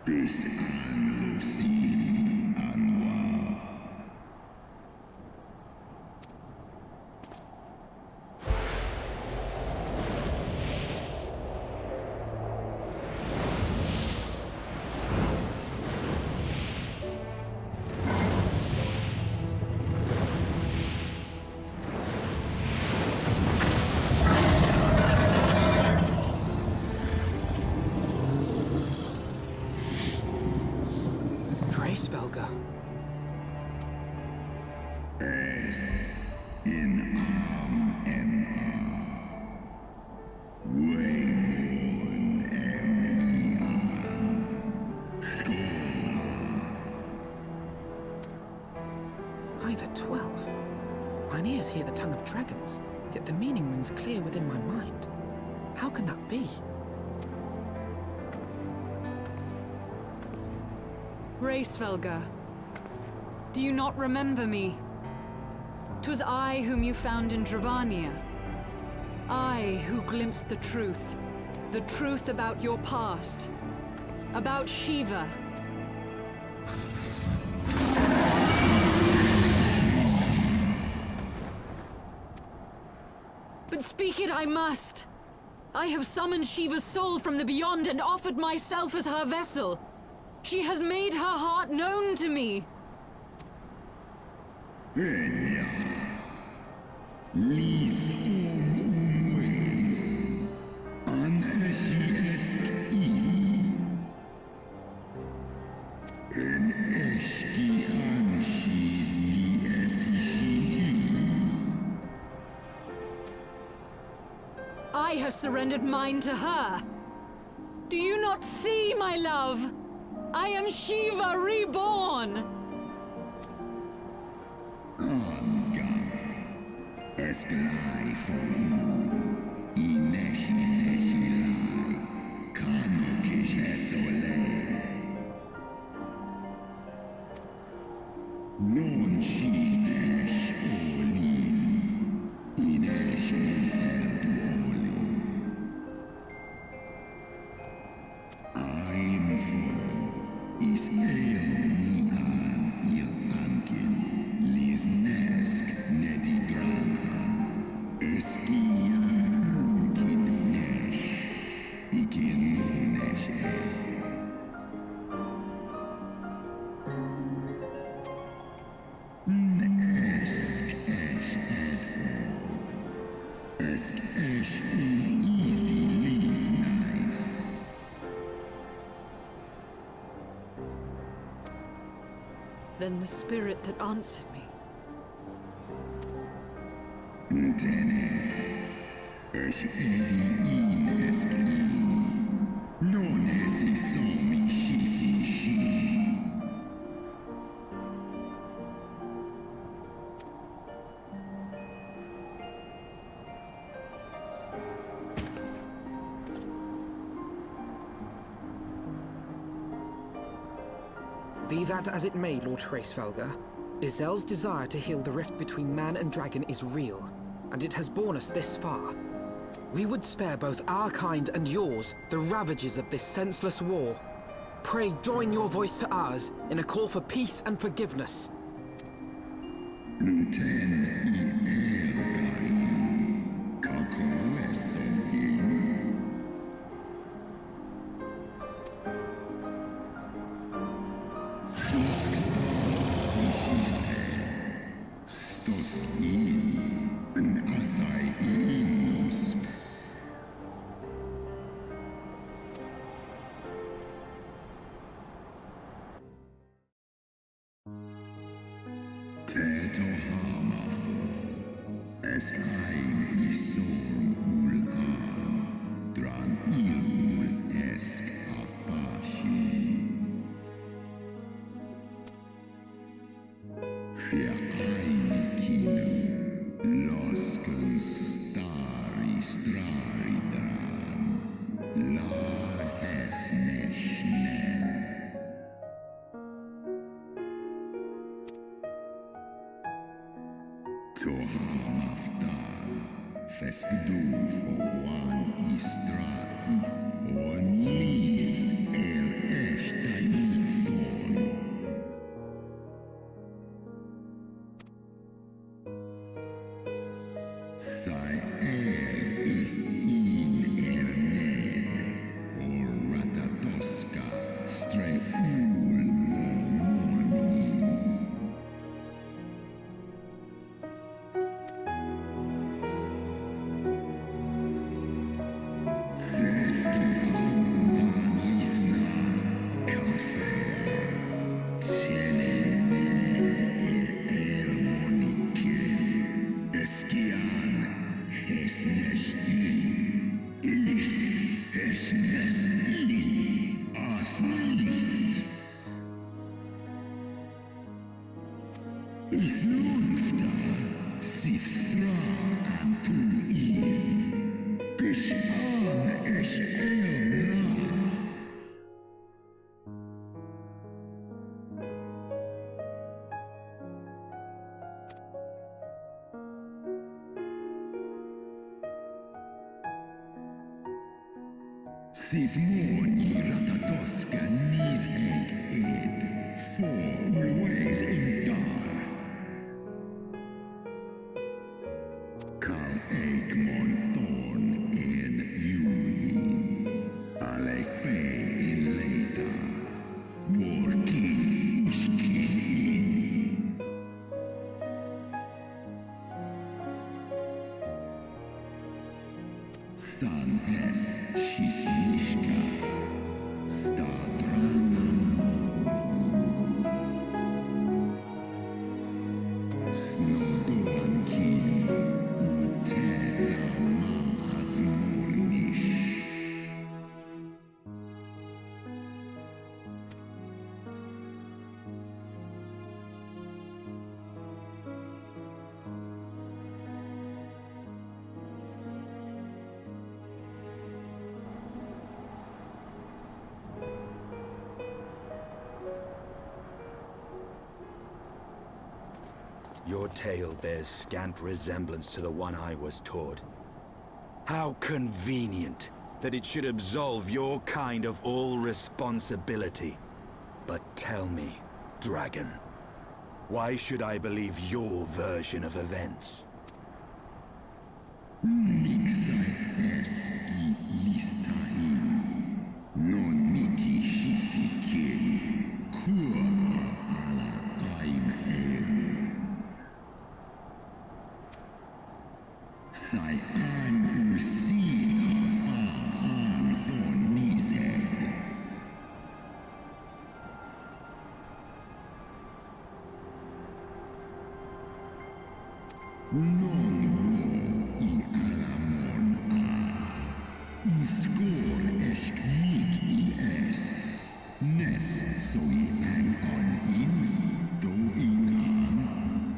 This Anlusin Anwar. Hraesvelgr. By the 12. Mine ears hear the tongue of dragons, yet the meaning rings clear within my mind. How can that be? Hraesvelgr, do you not remember me? 'Twas I whom you found in Dravania. I who glimpsed the truth about your past, about Shiva. But speak it I must. I have summoned Shiva's soul from the beyond and offered myself as her vessel. She has made her heart known to me. I have surrendered mine to her. Do you not see, my love? I am Shiva reborn! Then the spirit that answered me. Be that as it may, Lord Hraesvelgr, Ysaylle's desire to heal the rift between man and dragon is real, and it has borne us this far. We would spare both our kind and yours the ravages of this senseless war. Pray join your voice to ours in a call for peace and forgiveness. Feskdu for one istrasi, on lis el eshta Sydd môn I ratatoska Nidhogg ed, for always in dar. Kan Eikmon thorn en Jui, ale fe in leita, workin uskin in. San es shisnishka, stadranam. Snodoankin, uteda maas mornish. Your tale bears scant resemblance to the one I was taught. How convenient that it should absolve your kind of all responsibility. But tell me, Dragon, why should I believe your version of events? Mixai es I listain, non miki shisikin, kua ala aim el. Sai an usin an thorn Nidhogg. Non wo I alamon I skor esk mik I es. Nes so I an in, do in an,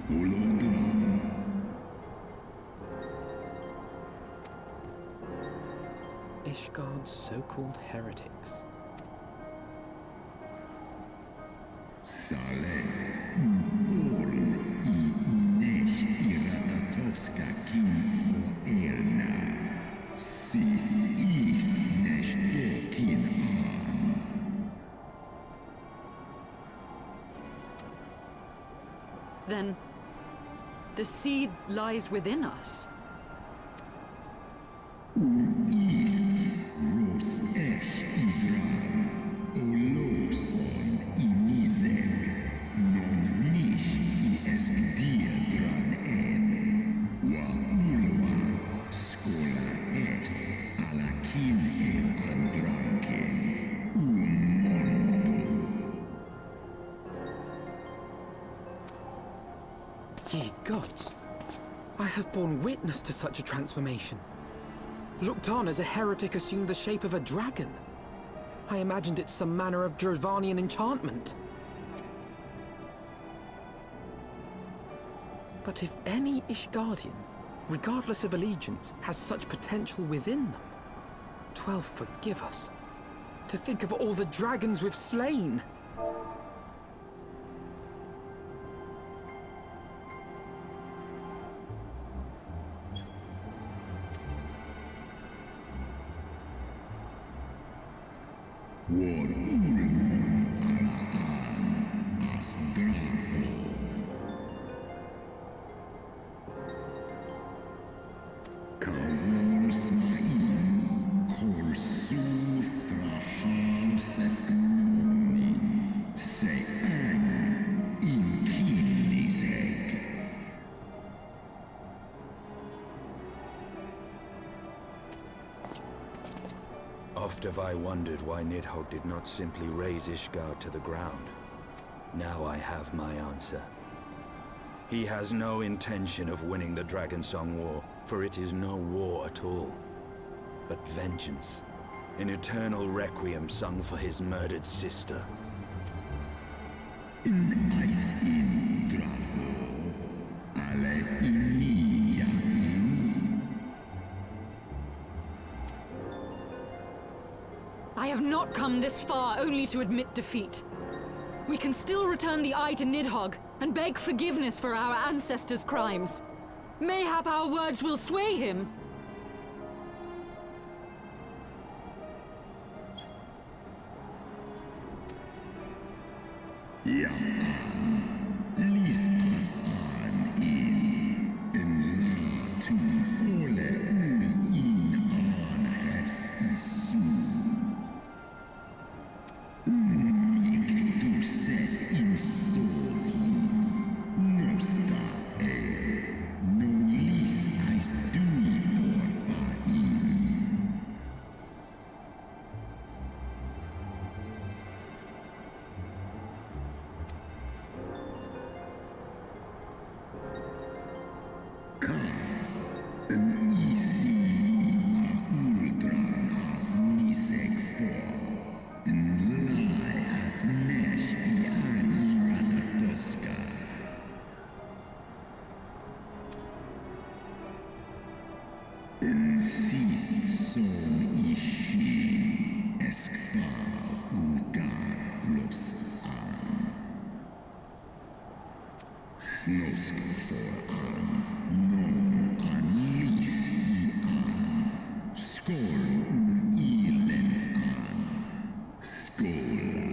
Ul'dah. Ishgard's so-called heretics. Sale, orn I nesh I ratatoska kin for erna. Sith is nesh dokin an. Then, the seed lies within us. Is ros esh idran, oloson I Nidhogg, non nish I esk diedran en, wa Ul'dah skola es alakin el andranken, mondo. Ye gods! I have borne witness to such a transformation. Looked on as a heretic assumed the shape of a dragon. I imagined it some manner of Dravanian enchantment. But if any Ishgardian, regardless of allegiance, has such potential within them, 12 forgive us. To think of all the dragons we've slain! War Ulmon alaan as drapo. Kawol smain kol su thrahal sesknon. have I wondered why Nidhogg did not simply raze Ishgard to the ground. Now I have my answer. He has no intention of winning the Dragonsong War, for it is no war at all, but vengeance. An eternal requiem sung for his murdered sister. In ice in Drago, ale inia in. I have not come this far only to admit defeat. We can still return the eye to Nidhogg and beg forgiveness for our ancestors' crimes. Mayhap our words will sway him. Ja an, lies as an in la tu ole in an hers isu. Mik du set in soli, nosta no lis as dui fortha in. Een isi a Ul'dah as nisek for. Een lai as nesh I an iranatoska. Een sith son ishi eskvar Ul'dah los an. Snosk for an, non an lis I an. Skål ilens an. Skål.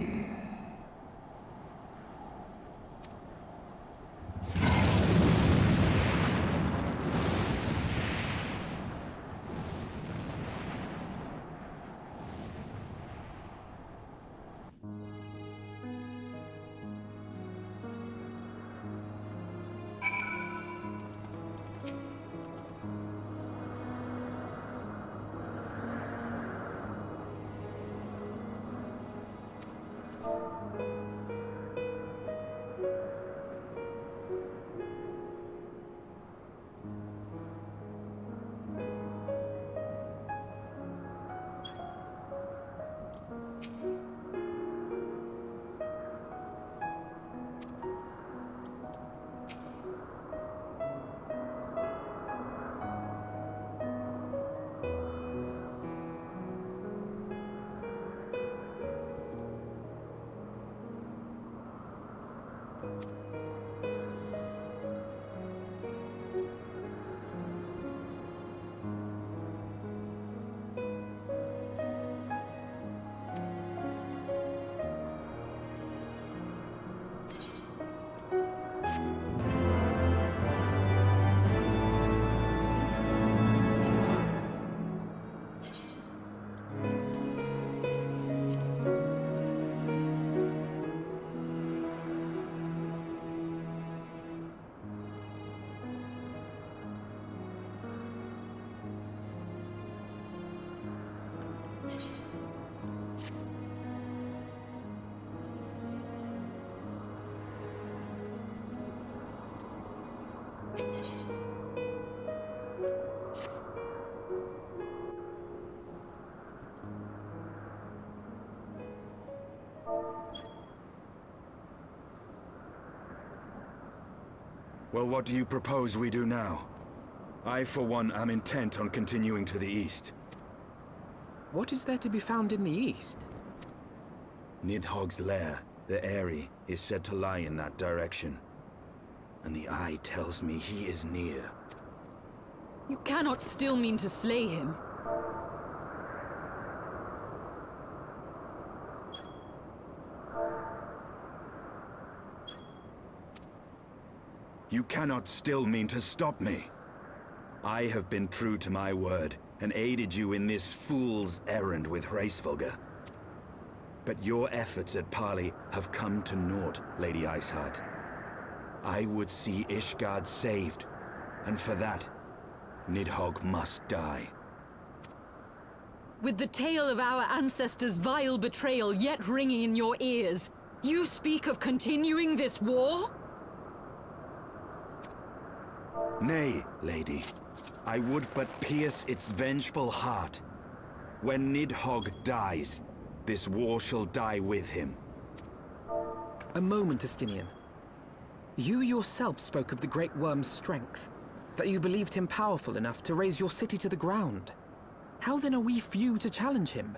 Well, what do you propose we do now? I, for one, am intent on continuing to the east. What is there to be found in the east? Nidhogg's lair, the Eyrie, is said to lie in that direction. And the eye tells me he is near. You cannot still mean to slay him. You cannot still mean to stop me. I have been true to my word, and aided you in this fool's errand with Hraesvelgr. But your efforts at parley have come to naught, Lady Iceheart. I would see Ishgard saved, and for that, Nidhogg must die. With the tale of our ancestors' vile betrayal yet ringing in your ears, you speak of continuing this war? Nay, lady. I would but pierce its vengeful heart. When Nidhogg dies, this war shall die with him. A moment, Estinien. You yourself spoke of the Great Worm's strength, that you believed him powerful enough to raise your city to the ground. How then are we few to challenge him?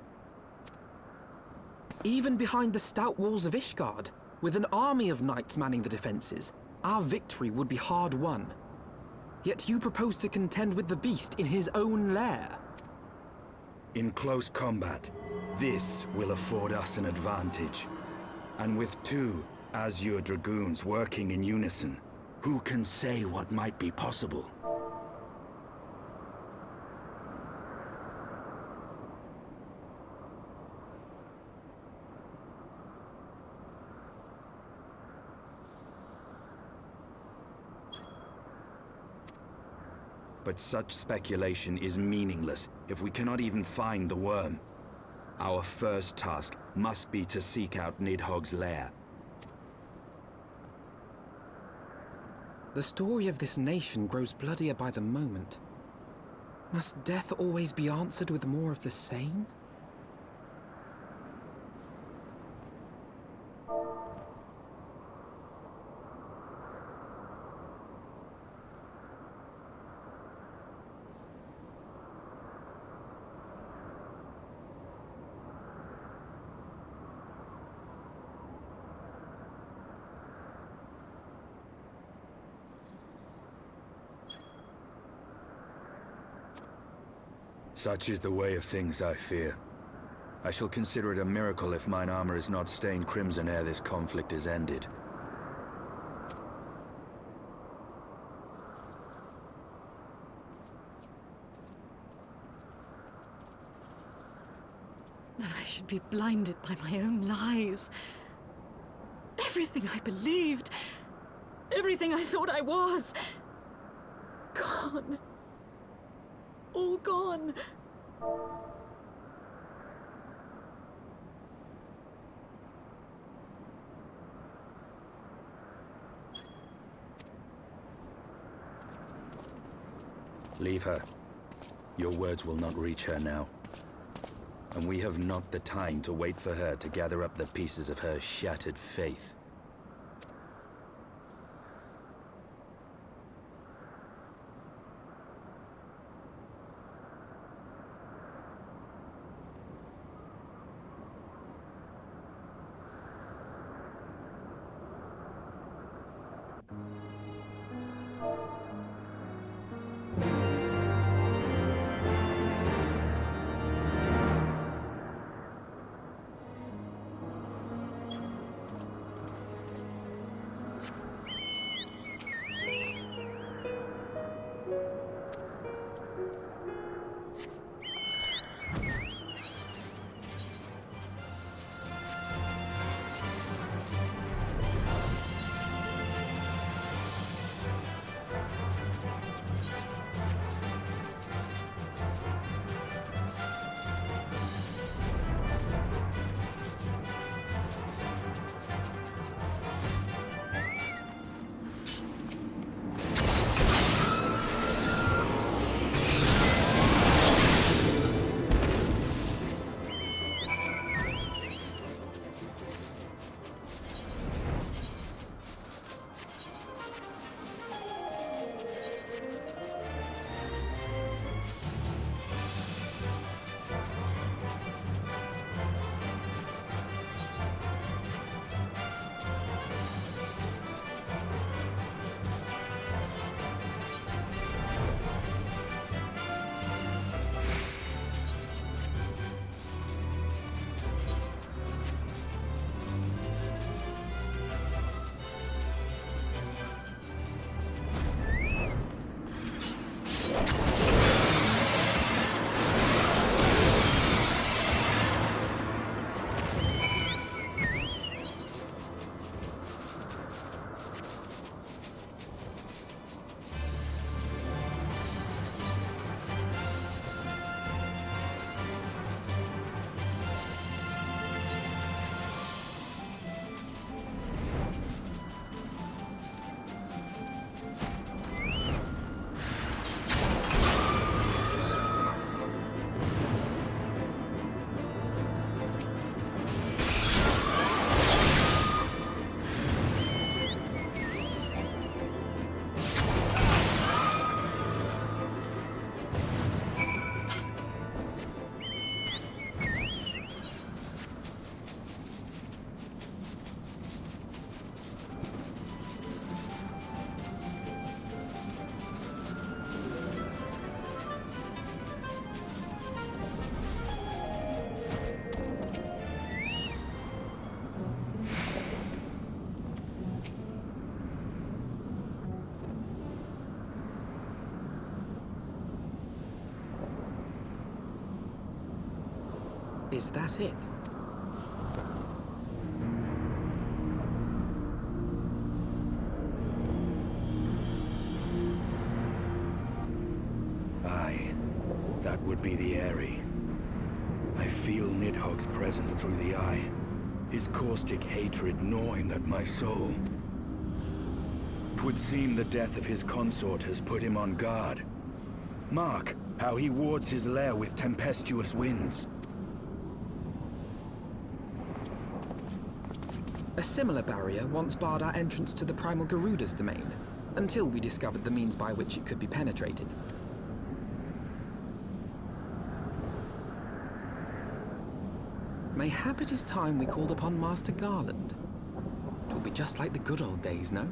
Even behind the stout walls of Ishgard, with an army of knights manning the defenses, our victory would be hard won. Yet you propose to contend with the beast in his own lair. In close combat, this will afford us an advantage. And with two Azure Dragoons working in unison, who can say what might be possible? But such speculation is meaningless if we cannot even find the worm. Our first task must be to seek out Nidhogg's lair. The story of this nation grows bloodier by the moment. Must death always be answered with more of the same? Such is the way of things, I fear. I shall consider it a miracle if mine armor is not stained crimson ere this conflict is ended. That I should be blinded by my own lies. Everything I believed, everything I thought I was, gone. All gone. Leave her. Your words will not reach her now. And we have not the time to wait for her to gather up the pieces of her shattered faith. Is that it? Aye, that would be the Eyrie. I feel Nidhogg's presence through the eye, his caustic hatred gnawing at my soul. 'Twould seem the death of his consort has put him on guard. Mark how he wards his lair with tempestuous winds. A similar barrier once barred our entrance to the primal Garuda's domain, until we discovered the means by which it could be penetrated. Mayhap it is time we called upon Master Garland. It will be just like the good old days, no?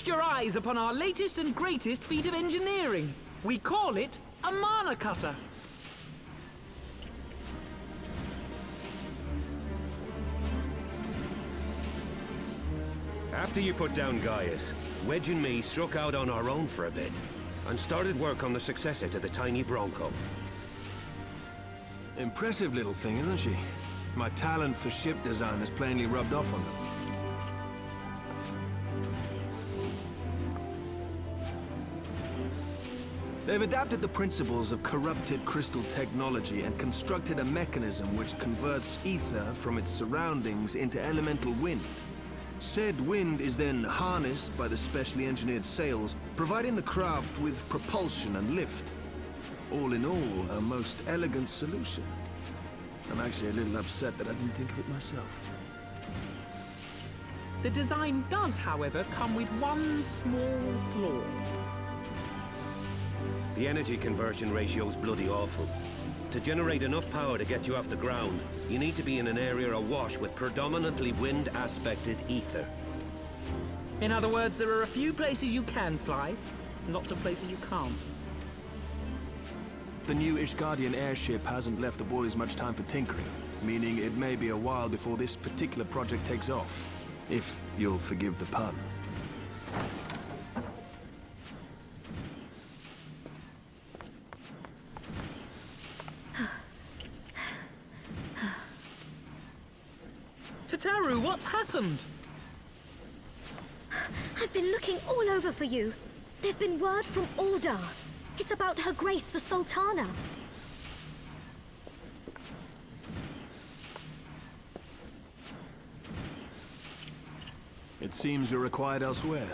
Feast your eyes upon our latest and greatest feat of engineering. We call it a Manacutter. After you put down Gaius, Wedge and me struck out on our own for a bit, and started work on the successor to the tiny Bronco. Impressive little thing, isn't she? My talent for ship design has plainly rubbed off on them. They've adapted the principles of corrupted crystal technology and constructed a mechanism which converts ether from its surroundings into elemental wind. Said wind is then harnessed by the specially engineered sails, providing the craft with propulsion and lift. All in all, a most elegant solution. I'm actually a little upset that I didn't think of it myself. The design does, however, come with one small flaw. The energy conversion ratio's bloody awful. To generate enough power to get you off the ground, you need to be in an area awash with predominantly wind-aspected ether. In other words, there are a few places you can fly, lots of places you can't. The new Ishgardian airship hasn't left the boys much time for tinkering, meaning it may be a while before this particular project takes off. If you'll forgive the pun. Tataru, what's happened? I've been looking all over for you. There's been word from Ul'dah. It's about Her Grace, the Sultana. It seems you're required elsewhere.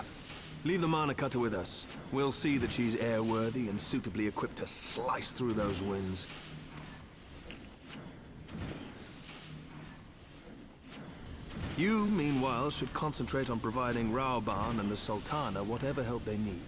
Leave the Manacutter with us. We'll see that she's airworthy and suitably equipped to slice through those winds. You, meanwhile, should concentrate on providing Raoban and the Sultana whatever help they need.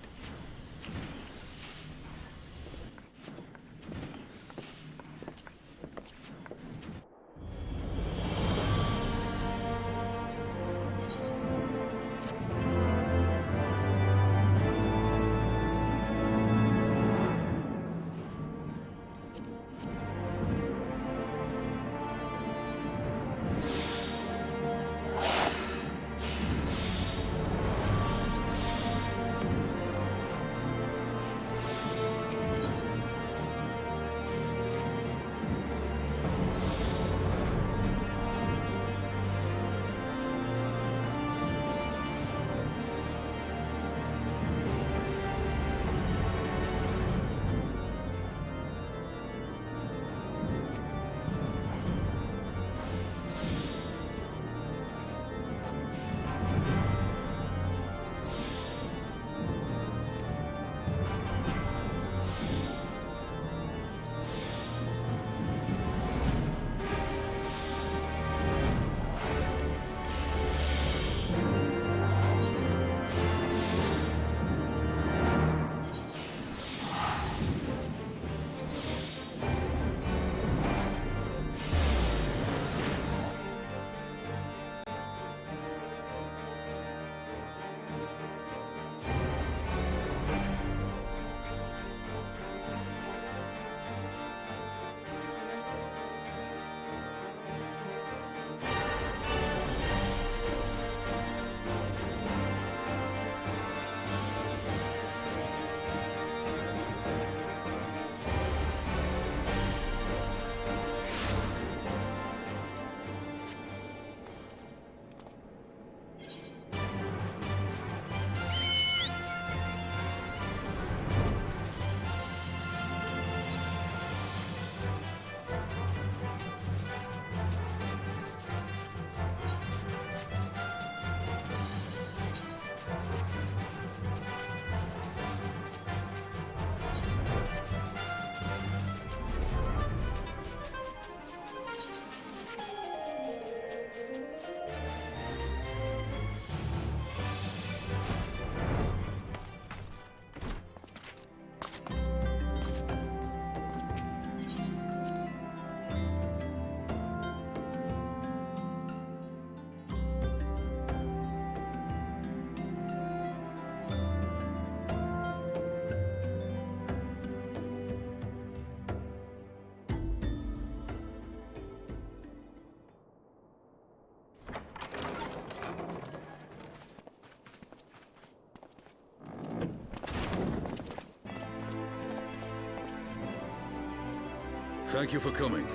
Thank you for coming.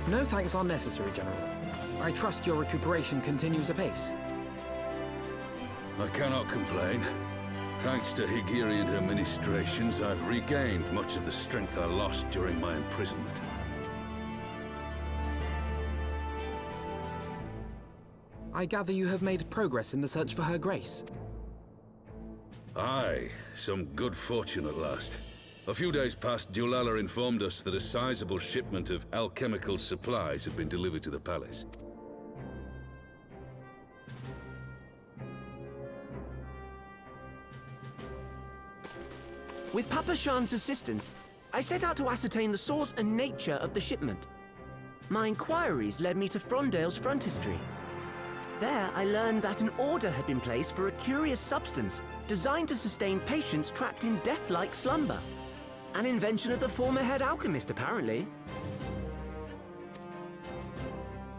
No thanks are necessary, General. I trust your recuperation continues apace. I cannot complain. Thanks to Higiri and her ministrations, I've regained much of the strength I lost during my imprisonment. I gather you have made progress in the search for Her Grace. Aye, some good fortune at last. A few days past, Dulala informed us that a sizable shipment of alchemical supplies had been delivered to the palace. With Papa Shan's assistance, I set out to ascertain the source and nature of the shipment. My inquiries led me to Frondale's frontistery. There, I learned that an order had been placed for a curious substance designed to sustain patients trapped in death-like slumber. An invention of the former head alchemist, apparently.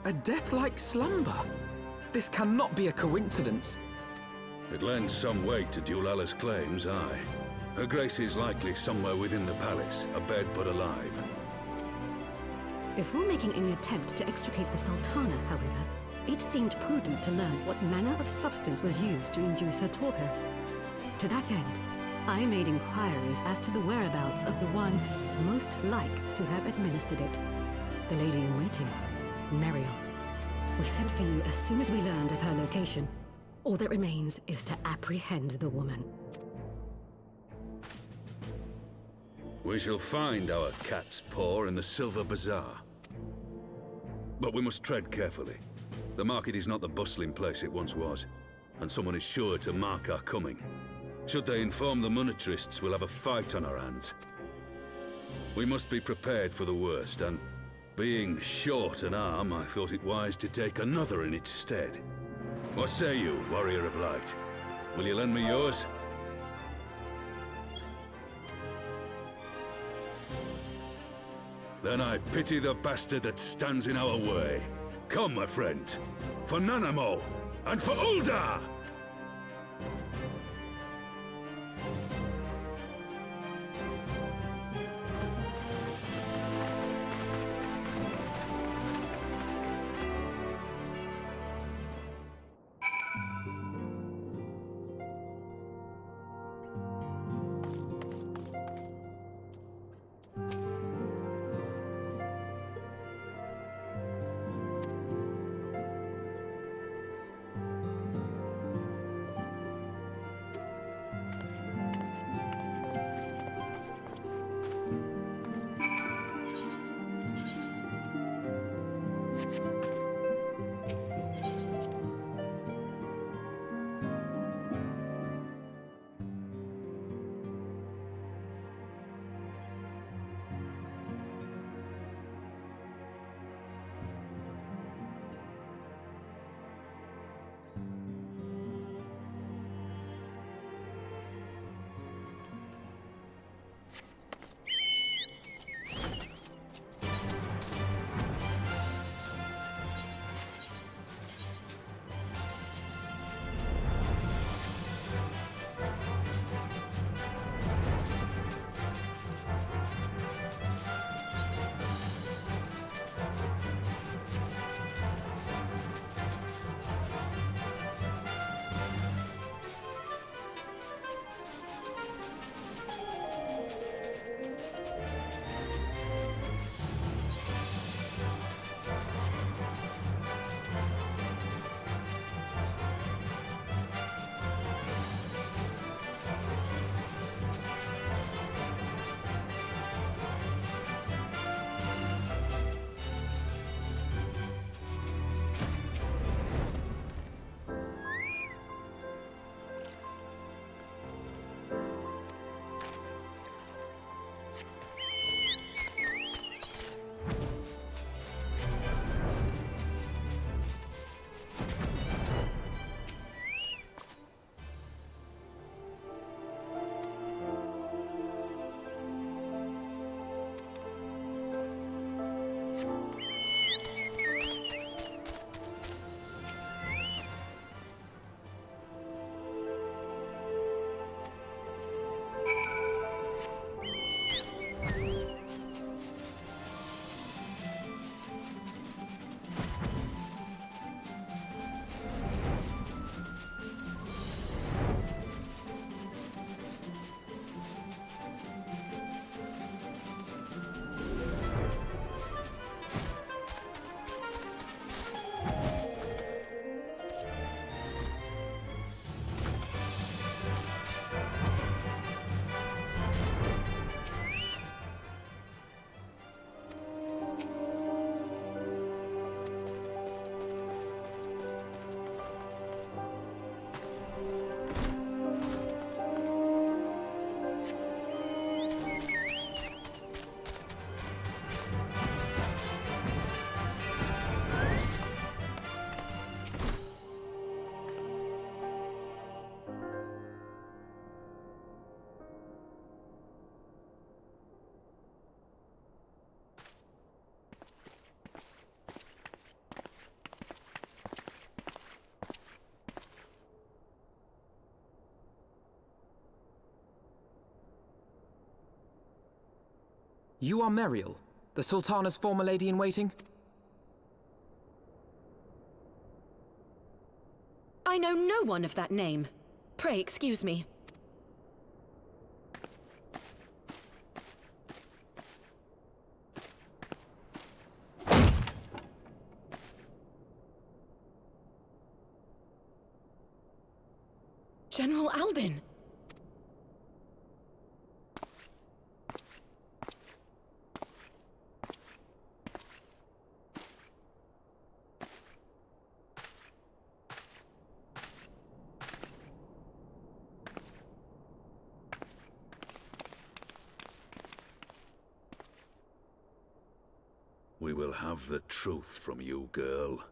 A death-like slumber? This cannot be a coincidence. It lends some weight to Dulala's claims, aye. Her Grace is likely somewhere within the palace, abed but alive. Before making any attempt to extricate the Sultana, however, it seemed prudent to learn what manner of substance was used to induce her torpor. To that end, I made inquiries as to the whereabouts of the one most like to have administered it. The lady-in-waiting, Merion. We sent for you as soon as we learned of her location. All that remains is to apprehend the woman. We shall find our cat's paw in the Silver Bazaar. But we must tread carefully. The market is not the bustling place it once was, and someone is sure to mark our coming. Should they inform the monetarists, we'll have a fight on our hands. We must be prepared for the worst, and being short an arm, I thought it wise to take another in its stead. What say you, Warrior of Light? Will you lend me yours? Then I pity the bastard that stands in our way. Come, my friends, for Nanamo, and for Ul'dah! You are Meriel, the Sultana's former lady-in-waiting? I know no one of that name. Pray excuse me. General Alden! We will have the truth from you, girl.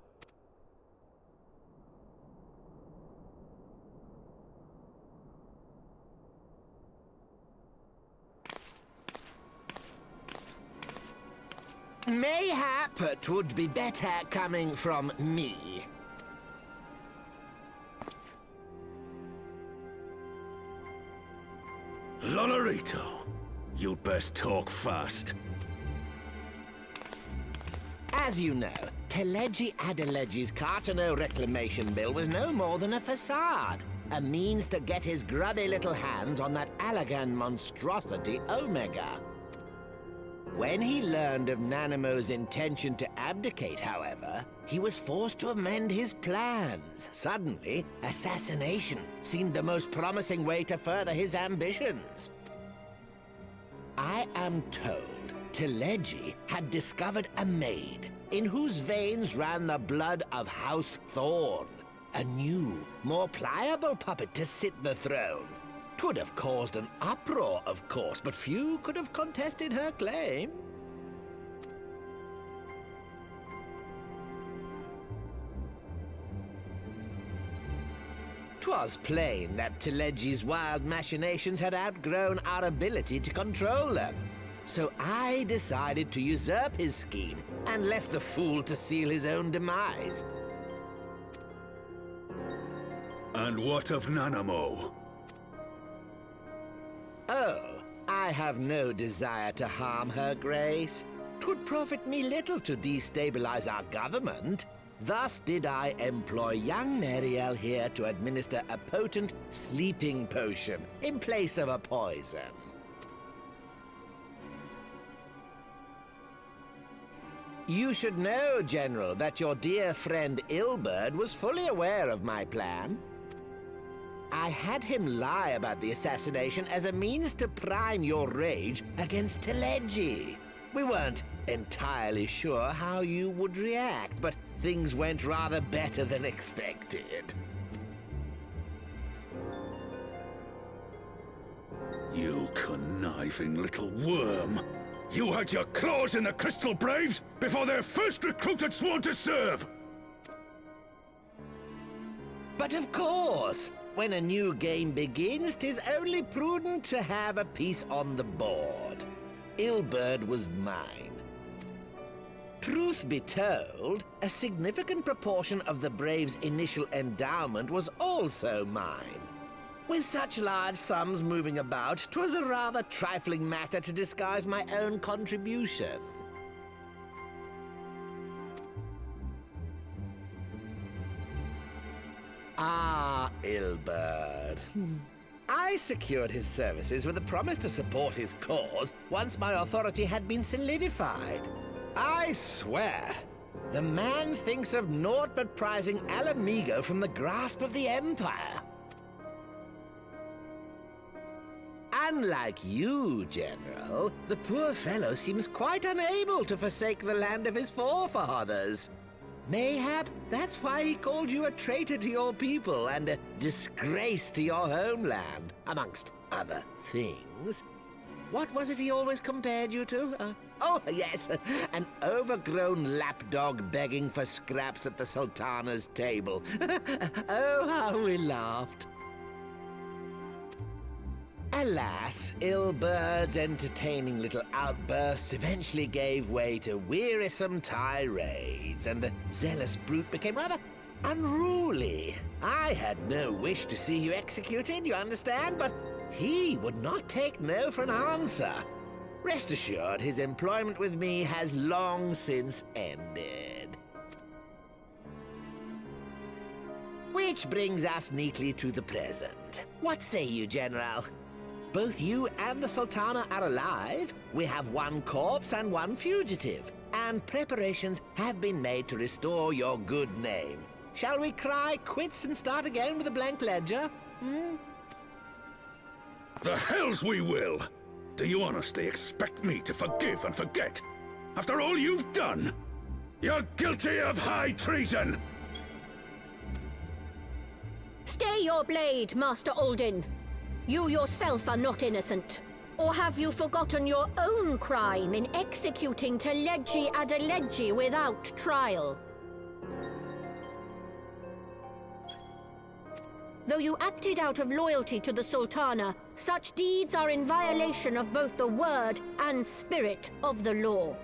Mayhap it would be better coming from me. Lolarito, you'd best talk fast. As you know, Teleji Adeleji's Cartano reclamation bill was no more than a facade. A means to get his grubby little hands on that Allagan monstrosity, Omega. When he learned of Nanamo's intention to abdicate, however, he was forced to amend his plans. Suddenly, assassination seemed the most promising way to further his ambitions. I am told Teleji had discovered a maid in whose veins ran the blood of House Thorn. A new, more pliable puppet to sit the throne. 'Twould have caused an uproar, of course, but few could have contested her claim. 'Twas plain that Teleji's wild machinations had outgrown our ability to control them. So I decided to usurp his scheme and left the fool to seal his own demise. And what of Nanamo? Oh, I have no desire to harm her grace. 'Twould profit me little to destabilize our government. Thus did I employ young Meriel here to administer a potent sleeping potion in place of a poison. You should know, General, that your dear friend Ilberd was fully aware of my plan. I had him lie about the assassination as a means to prime your rage against Teleji. We weren't entirely sure how you would react, but things went rather better than expected. You conniving little worm! You had your claws in the Crystal Braves before their first recruit had sworn to serve! But of course, when a new game begins, 'tis only prudent to have a piece on the board. Ilberd was mine. Truth be told, a significant proportion of the Braves' initial endowment was also mine. With such large sums moving about, 'twas a rather trifling matter to disguise my own contribution. Ah, Ilberd. I secured his services with a promise to support his cause once my authority had been solidified. I swear, the man thinks of naught but prizing Alamigo from the grasp of the Empire. Unlike you, General, the poor fellow seems quite unable to forsake the land of his forefathers. Mayhap that's why he called you a traitor to your people and a disgrace to your homeland, amongst other things. What was it he always compared you to? Oh, yes, an overgrown lapdog begging for scraps at the Sultana's table. Oh, how we laughed. Alas, Ilberd's entertaining little outbursts eventually gave way to wearisome tirades, and the zealous brute became rather unruly. I had no wish to see you executed, you understand, but he would not take no for an answer. Rest assured, his employment with me has long since ended. Which brings us neatly to the present. What say you, General? Both you and the Sultana are alive. We have one corpse and one fugitive. And preparations have been made to restore your good name. Shall we cry quits and start again with a blank ledger? The hells we will! Do you honestly expect me to forgive and forget? After all you've done? You're guilty of high treason! Stay your blade, Master Alden. You yourself are not innocent. Or have you forgotten your own crime in executing Teleji Adeleji without trial? Though you acted out of loyalty to the Sultana, such deeds are in violation of both the word and spirit of the law.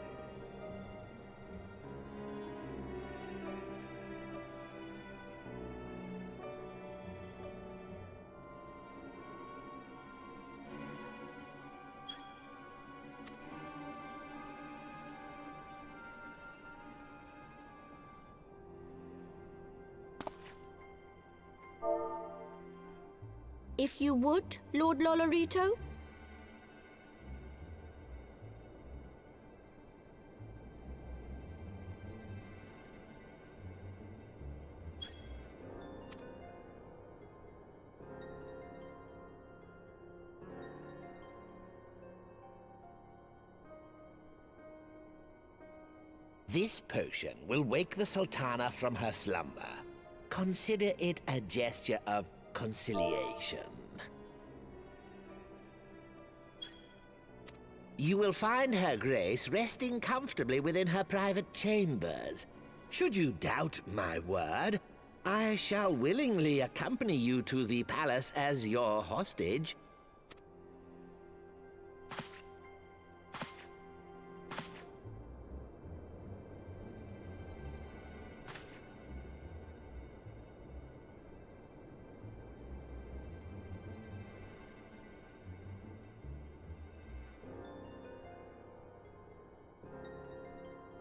If you would, Lord Lolorito? This potion will wake the Sultana from her slumber. Consider it a gesture of conciliation. You will find her grace resting comfortably within her private chambers. Should you doubt my word, I shall willingly accompany you to the palace as your hostage.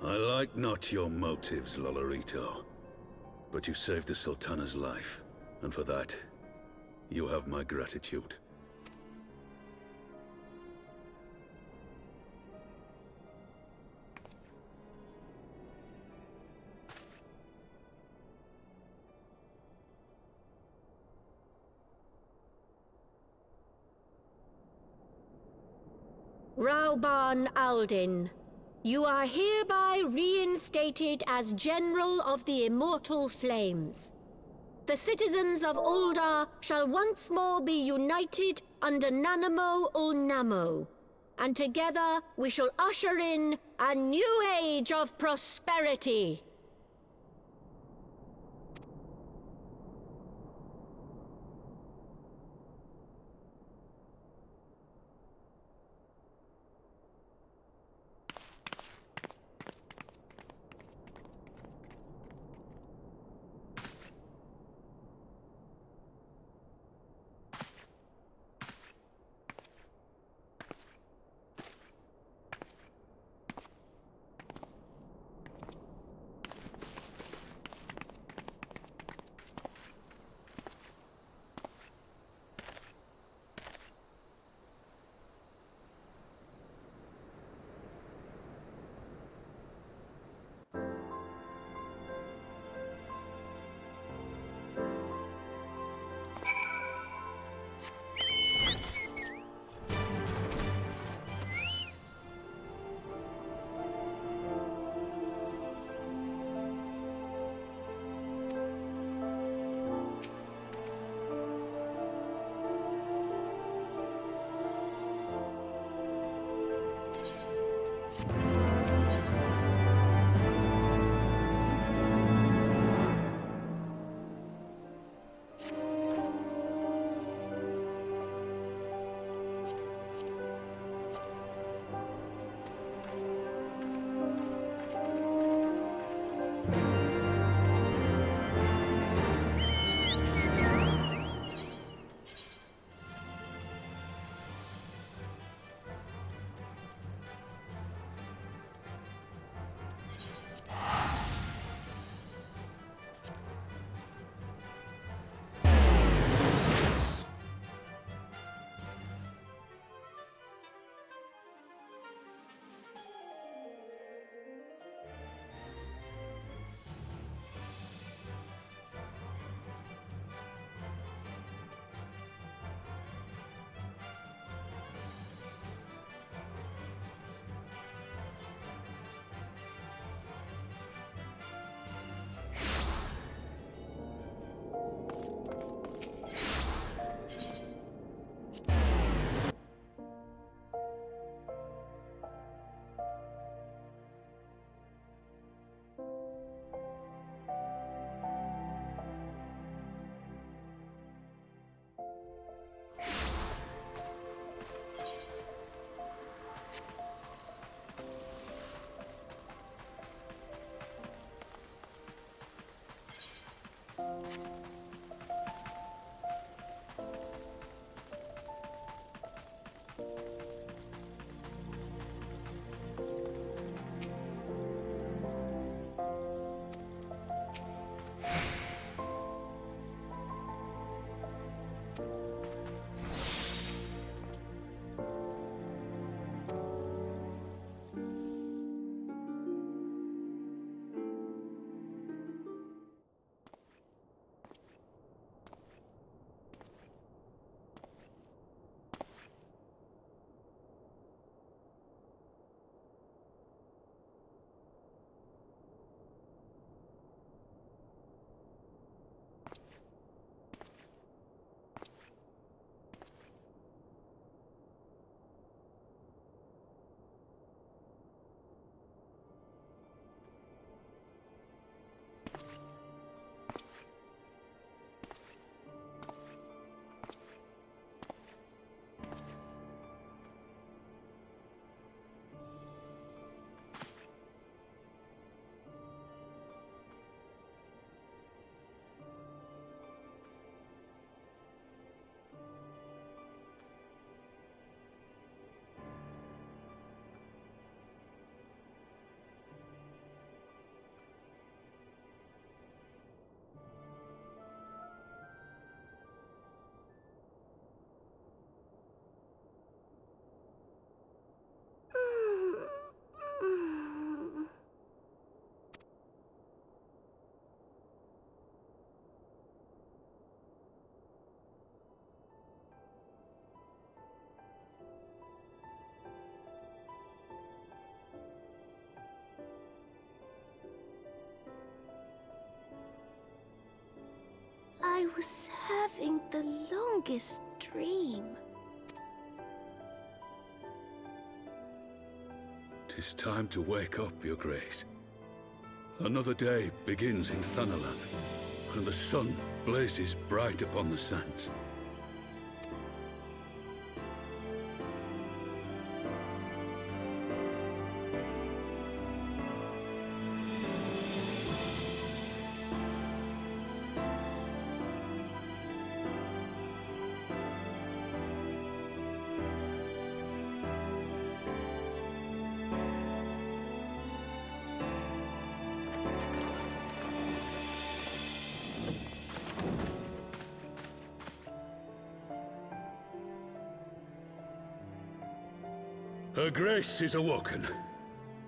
I like not your motives, Lolorito. But you saved the Sultana's life, and for that, you have my gratitude. Rauban Aldin, you are hereby reinstated as General of the Immortal Flames. The citizens of Ul'dah shall once more be united under Nanamo Ul'namo, and together we shall usher in a new age of prosperity. I was having the longest dream. 'Tis time to wake up, Your Grace. Another day begins in Thanalan, and the sun blazes bright upon the sands. Her Grace is awoken.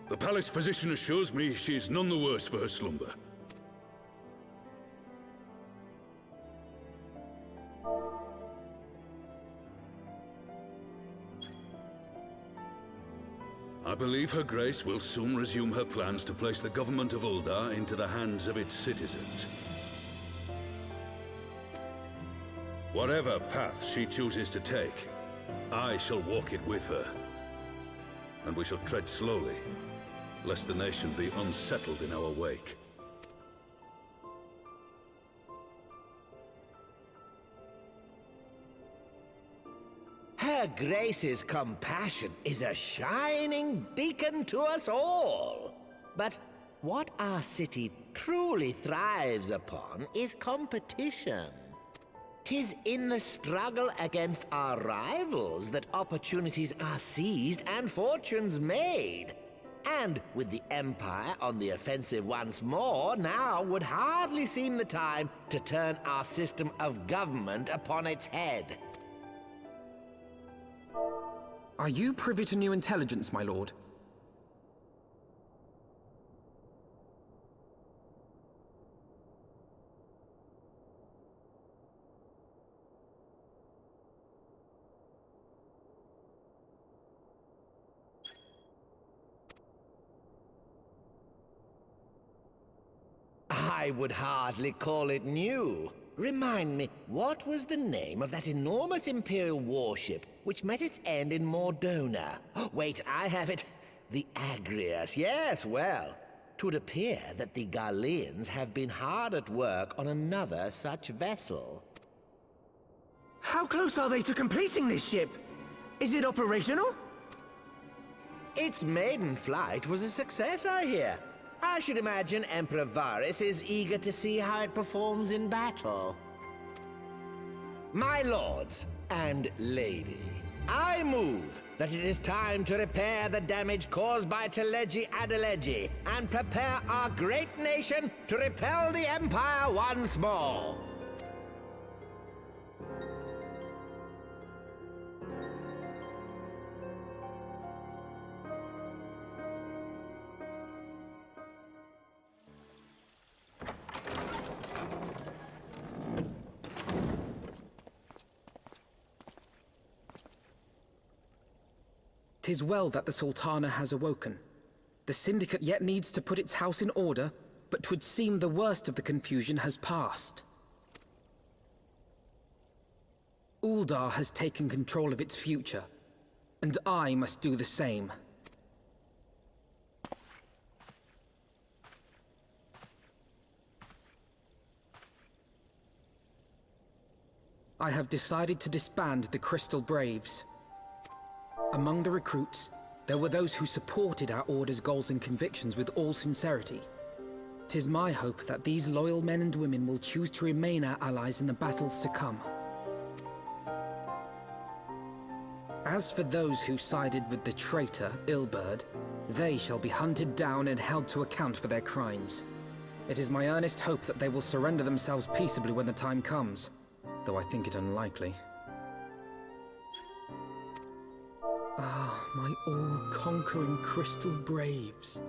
The palace physician assures me she is none the worse for her slumber. I believe Her Grace will soon resume her plans to place the government of Ul'dah into the hands of its citizens. Whatever path she chooses to take, I shall walk it with her. And we shall tread slowly, lest the nation be unsettled in our wake. Her Grace's compassion is a shining beacon to us all. But what our city truly thrives upon is competition. 'Tis in the struggle against our rivals that opportunities are seized and fortunes made. And with the Empire on the offensive once more, now would hardly seem the time to turn our system of government upon its head. Are you privy to new intelligence, my lord? I would hardly call it new. Remind me, what was the name of that enormous Imperial warship which met its end in Mordona? Wait, I have it. The Agrias. Yes, well, 'twould appear that the Garleans have been hard at work on another such vessel. How close are they to completing this ship? Is it operational? Its maiden flight was a success, I hear. I should imagine Emperor Varys is eager to see how it performs in battle. My lords and lady, I move that it is time to repair the damage caused by Teleji Adeleji and prepare our great nation to repel the Empire once more. "'Tis well that the Sultana has awoken. The Syndicate yet needs to put its house in order, but 'twould seem the worst of the confusion has passed. Ul'dah has taken control of its future, and I must do the same. I have decided to disband the Crystal Braves. Among the recruits, there were those who supported our Order's goals and convictions with all sincerity. 'Tis my hope that these loyal men and women will choose to remain our allies in the battles to come. As for those who sided with the traitor, Ilberd, they shall be hunted down and held to account for their crimes. It is my earnest hope that they will surrender themselves peaceably when the time comes, though I think it unlikely. Ah, my all-conquering Crystal Braves.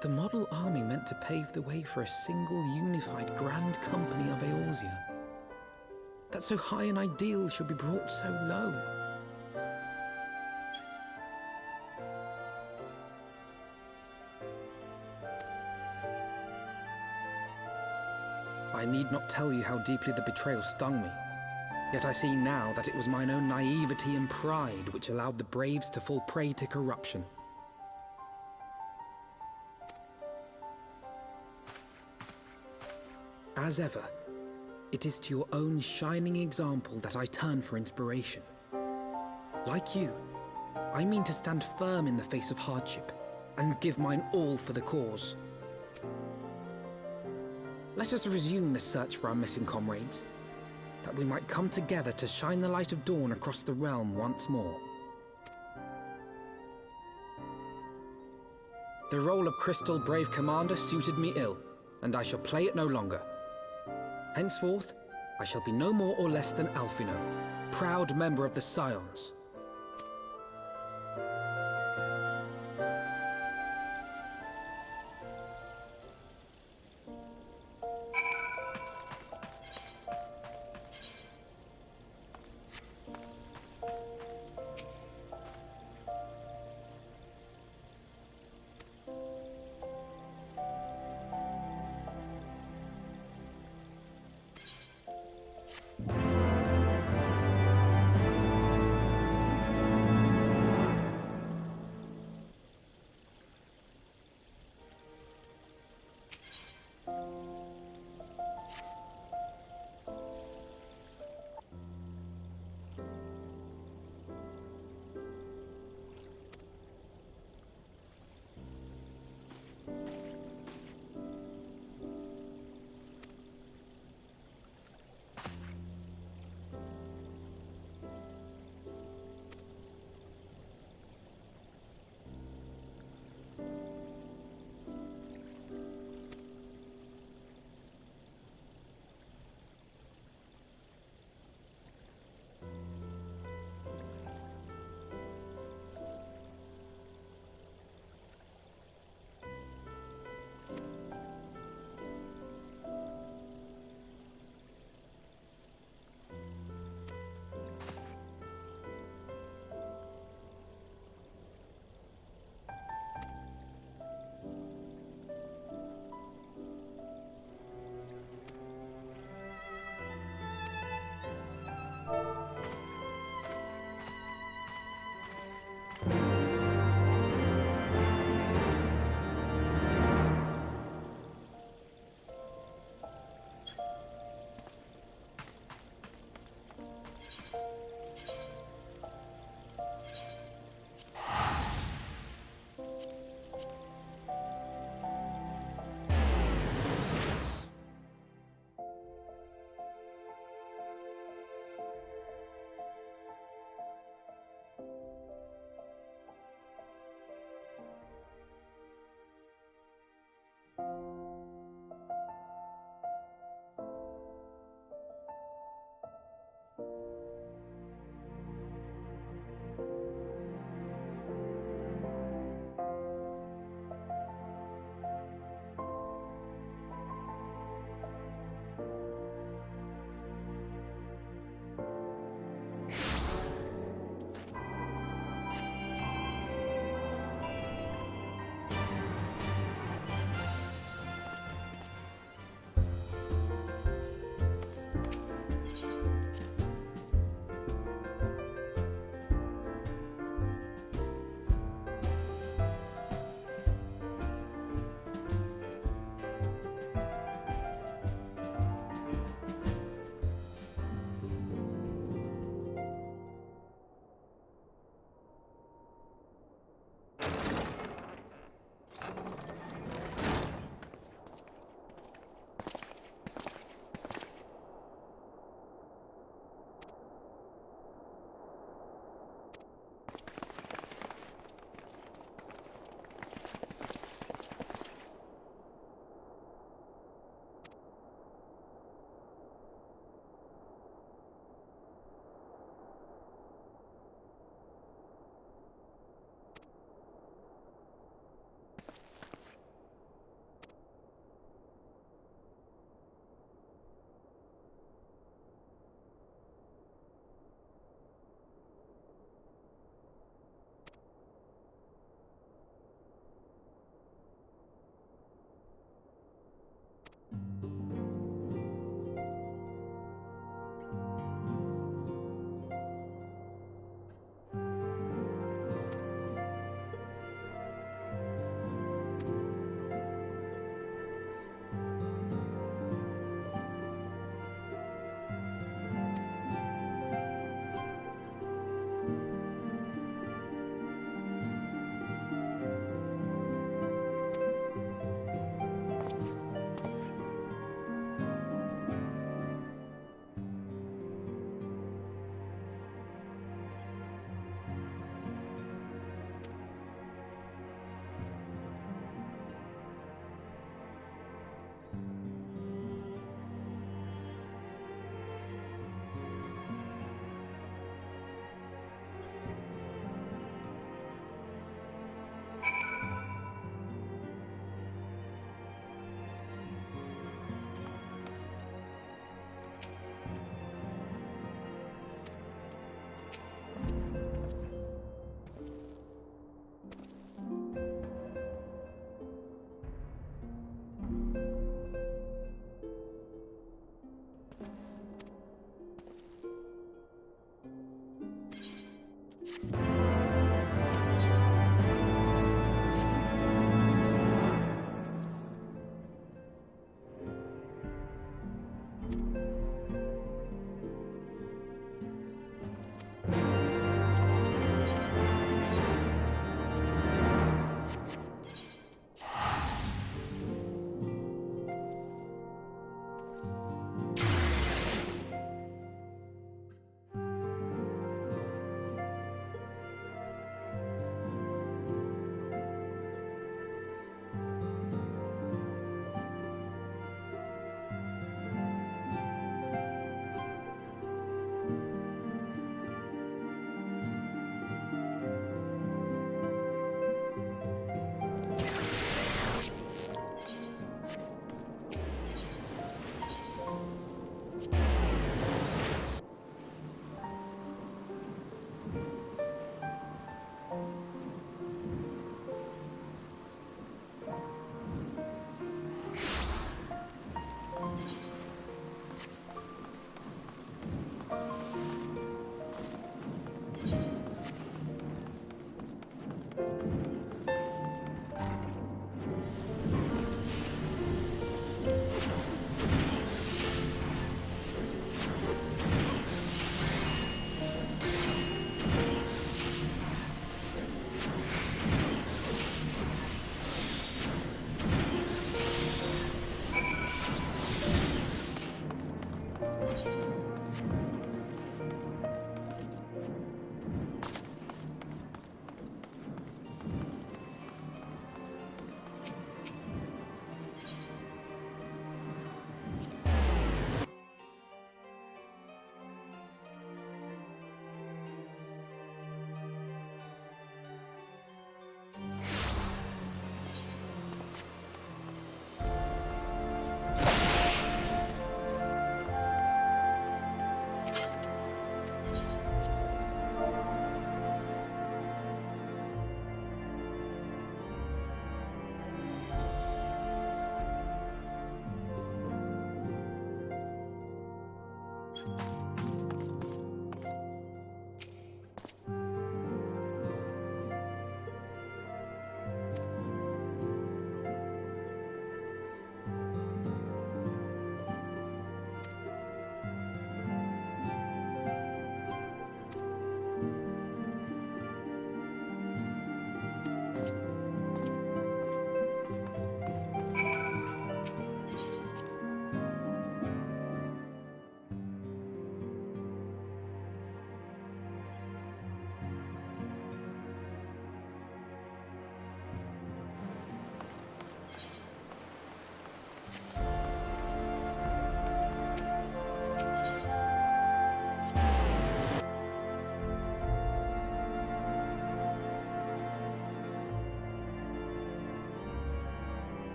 The model army meant to pave the way for a single, unified Grand Company of Eorzea. That so high an ideal should be brought so low. I need not tell you how deeply the betrayal stung me. Yet I see now that it was mine own naivety and pride which allowed the braves to fall prey to corruption. As ever, it is to your own shining example that I turn for inspiration. Like you, I mean to stand firm in the face of hardship and give mine all for the cause. Let us resume the search for our missing comrades, that we might come together to shine the light of dawn across the realm once more. The role of Crystal Brave Commander suited me ill, and I shall play it no longer. Henceforth, I shall be no more or less than Alphinaud, proud member of the Scions.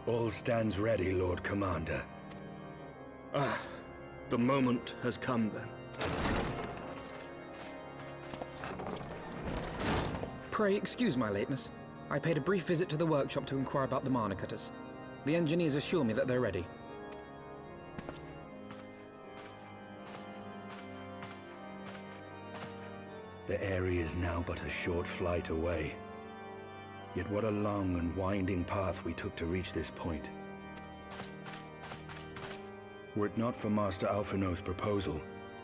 All stands ready, Lord Commander. Ah, the moment has come then. Pray excuse my lateness. I paid a brief visit to the workshop to inquire about the Manacutters. The engineers assure me that they're ready. The area is now but a short flight away. Yet what a long and winding path we took to reach this point. Were it not for Master Alphinaud's proposal,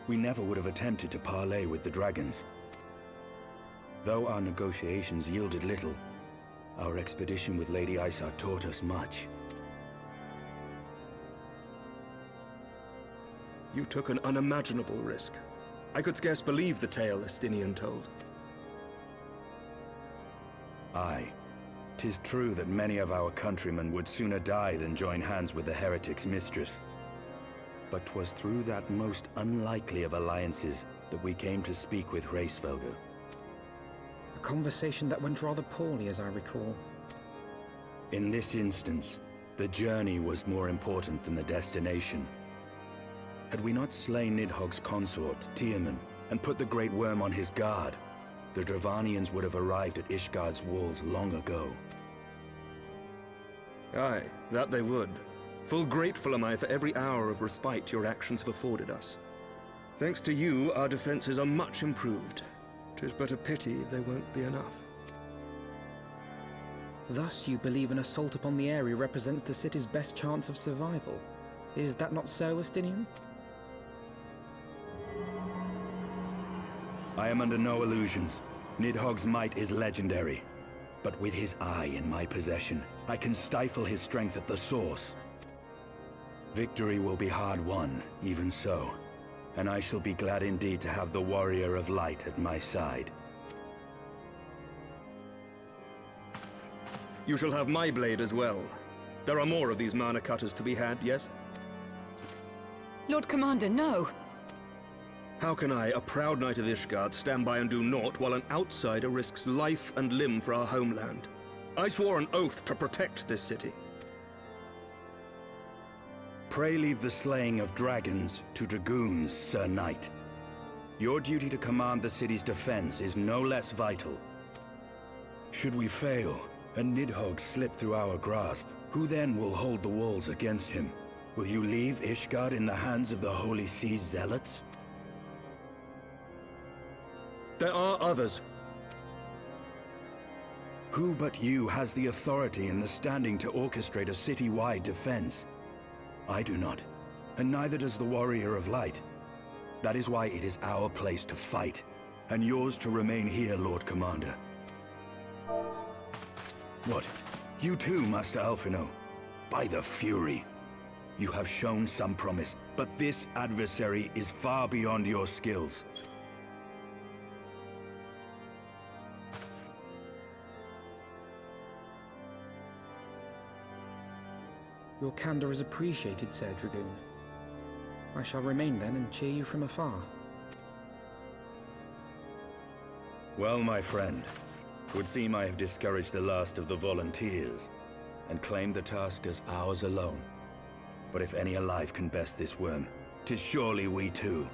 we never would have attempted to parley with the dragons. Though our negotiations yielded little, our expedition with Lady Ysayle taught us much. You took an unimaginable risk. I could scarce believe the tale Estinien told. Aye. 'Tis true that many of our countrymen would sooner die than join hands with the heretic's mistress. But 'twas through that most unlikely of alliances that we came to speak with Hraesvelgr. A conversation that went rather poorly, as I recall. In this instance, the journey was more important than the destination. Had we not slain Nidhogg's consort, Tiaman, and put the Great Worm on his guard, the Dravanians would have arrived at Ishgard's walls long ago. Aye, that they would. Full grateful am I for every hour of respite your actions have afforded us. Thanks to you, our defenses are much improved. 'Tis but a pity they won't be enough. Thus you believe an assault upon the area represents the city's best chance of survival. Is that not so, Estinien? I am under no illusions. Nidhogg's might is legendary. But with his eye in my possession, I can stifle his strength at the source. Victory will be hard won, even so. And I shall be glad indeed to have the Warrior of Light at my side. You shall have my blade as well. There are more of these Manacutters to be had, yes? Lord Commander, no! How can I, a proud knight of Ishgard, stand by and do naught while an outsider risks life and limb for our homeland? I swore an oath to protect this city. Pray leave the slaying of dragons to dragoons, Sir Knight. Your duty to command the city's defense is no less vital. Should we fail, and Nidhogg slip through our grasp, who then will hold the walls against him? Will you leave Ishgard in the hands of the Holy Sea's zealots? There are others. Who but you has the authority and the standing to orchestrate a city-wide defense? I do not, and neither does the Warrior of Light. That is why it is our place to fight, and yours to remain here, Lord Commander. What? You too, Master Alphinaud? By the Fury! You have shown some promise, but this adversary is far beyond your skills. Your candor is appreciated, Sir Dragoon. I shall remain then and cheer you from afar. Well, my friend, it would seem I have discouraged the last of the volunteers, and claimed the task as ours alone. But if any alive can best this worm, 'tis surely we too.